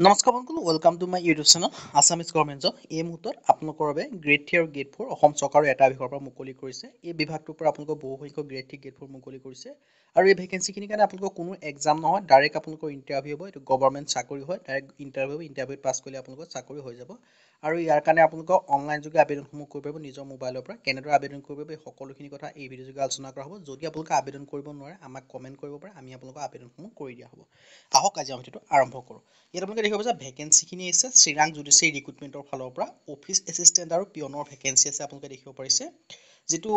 নমস্কাৰ বন্ধুসকল, welcome to my YouTube channel Assamese government job. এই মুহূৰ্তত আপোনালোকৰ বাবে গ্ৰেড 3 আৰু গ্ৰেড 4 অসম চৰকাৰৰ এটা বিভাগৰ পৰা মুকলি কৰিছে। এই বিভাগটোৰ পৰা আপোনালোকৰ বহু সংখ্যক গ্ৰেড 3 গ্ৰেড 4 মুকলি কৰিছে আৰু এই ভেকেঞ্চিখিনিৰ কাৰণে আপোনালোকৰ কোনো এক্সাম নহয়, ডাইৰেক্ট আপোনালোকৰ ইণ্টাৰভিউ হ'ব। এইটো গভৰ্ণমেণ্ট চাকৰি হয়, ডাইৰেক্ট ইণ্টাৰভিউ হ'ব। ইণ্টাৰভিউত পাছ কৰিলে আপোনালোকৰ চাকৰি হৈ যাব আৰু ইয়াৰ কাৰণে আপোনালোকৰ অনলাইন যোগে আবেদনসমূহ কৰিব পাৰিব নিজৰ মোবাইলৰ পৰা। কেনেদৰে আবেদন কৰিব পাৰিব এই সকলোখিনি কথা এই ভিডিঅ' যোগে আলোচনা কৰা হ'ব। যদি আপোনালোকে আবেদন কৰিব নোৱাৰে আমাক কমেণ্ট কৰিব পাৰে, আমি আপোনালোকৰ আবেদনসমূহ কৰি দিয়া হ'ব। আহক আজি আমি ভিডিঅ'টো আৰম্ভ কৰোঁ। ইয়াত আপোনালোকে দেখিব যে ভেকেঞ্চিখিনি আছে চিৰাং জুডিচিয়েৰী ৰিক্ৰুটমেণ্টৰ ফালৰ পৰা অফিচ এছিষ্টেণ্ট আৰু পিয়নৰ ভেকেঞ্চি আছে। আপোনালোকে দেখিব পাৰিছে যিটো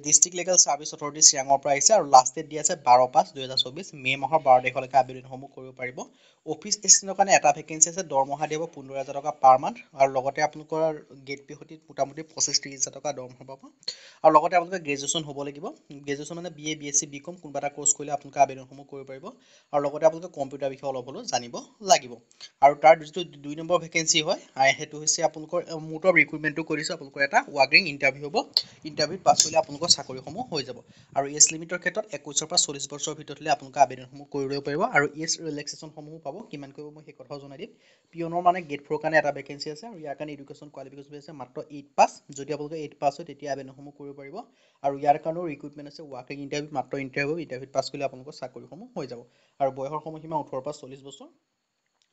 ডিষ্ট্ৰিক্ট লিগেল ছাৰ্ভিচ অথৰিটি চিৰাঙৰ পৰা আহিছে আৰু লাষ্ট ডেট দিয়া আছে 12/5/2024 মে' মাহৰ 12 তাৰিখলৈকে আবেদনসমূহ কৰিব পাৰিব। অফিচ এছিষ্টেণ্টৰ কাৰণে এটা ভেকেঞ্চি আছে, দৰমহা দিব 15,000 টকা পাৰ মান্থ আৰু লগতে আপোনালোকৰ গেট পি সৈতে মোটামুটি 25-30,000 টকা দৰমহা পাব আৰু লগতে আপোনালোকে গ্ৰেজুৱেশ্যন হ'ব লাগিব। গ্ৰেজুৱেশ্যন মানে BA BSc BCom কোনোবা এটা কোৰ্চ কৰিলে আপোনালোকে আবেদনসমূহ কৰিব পাৰিব আৰু লগতে আপোনালোকে কম্পিউটাৰ বিষয়ে অলপ হ'লেও জানিব লাগিব। আৰু তাৰ যিটো 2 নম্বৰ ভেকেঞ্চি হয় সেইটো হৈছে আপোনালোকৰ মুড অফ ৰিক্ৰুটমেণ্টটো কৰি দিছোঁ। আপোনালোকৰ এটা ৱাকিং ইণ্টাৰভিউ হ'ব, ইণ্টাৰভিউত পাছ কৰিলে আপোনালোকৰ চাকৰিসমূহ হৈ যাব। আৰু এজ লিমিটৰ ক্ষেত্ৰত 21 পৰা 40 বছৰৰ ভিতৰত হ'লে আপোনালোকে আবেদনসমূহ কৰিব পাৰিব আৰু এজ ৰিলেক্সেশ্যনসমূহ পাব। কিমান কৰিব মই সেই কথাও জনাই দিম। পিয়নৰ মানে গ্ৰেড 4 কাৰণে এটা ভেকেঞ্চি আছে আৰু ইয়াৰ কাৰণে এডুকেশ্যন কোৱালিফিকেশ্যন আছে মাত্ৰ 8 পাছ। যদি আপোনালোকে 8 পাছ হয় তেতিয়া আবেদনসমূহ কৰিব পাৰিব আৰু ইয়াৰ কাৰণেও ৰিক্ৰুটমেণ্ট আছে ৱাকিং ইণ্টাৰভিউ, মাত্ৰ ইণ্টাৰভিউত পাছ কৰিলে আপোনালোকৰ চাকৰিসমূহ হৈ যাব। আৰু বয়সৰ সময়সীমা 18 পৰা 40 বছৰ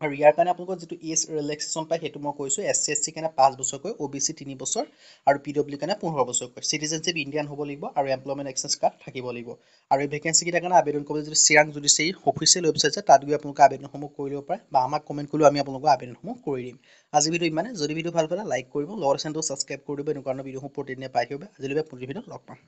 আৰু ইয়াৰ কাৰণে আপোনালোকৰ যিটো এজ ৰিলেক্সেশ্যন পায় সেইটো মই কৈছোঁ। SC SC কাৰণে 5 বছৰকৈ, OBC 3 বছৰ আৰু PW কাৰণে 15 বছৰকৈ। চিটিজেনশ্বিপ ইণ্ডিয়ান হ'ব লাগিব আৰু এমপ্লয়মেণ্ট এক্সেঞ্জ কাৰ্ড থাকিব লাগিব। আৰু এই ভেকেঞ্চিকেইটাৰ কাৰণে আবেদন কৰিবলৈ যিটো চিৰাং জুডিচিয়েৰী অফিচিয়েল ৱেবছাইট আছে তাত গৈ আপোনালোকে আবেদনসমূহ কৰি দিব পাৰে বা আমাক কমেণ্ট কৰিলেও আমি আপোনালোকৰ আবেদনসমূহ কৰি দিম। আজি ভিডিঅ' ইমানে। যদি ভিডিঅ' ভাল পালে লাইক কৰিব, লগতে চেনেলটো ছাবস্ক্ৰাইব কৰি দিব। এনেকুৱা ধৰণৰ ভিডিঅ'সমূহ প্ৰতিদিনে পাই থাকিব। আজিলৈকে পুনৰ ভিডিঅ'ত লগ পাম।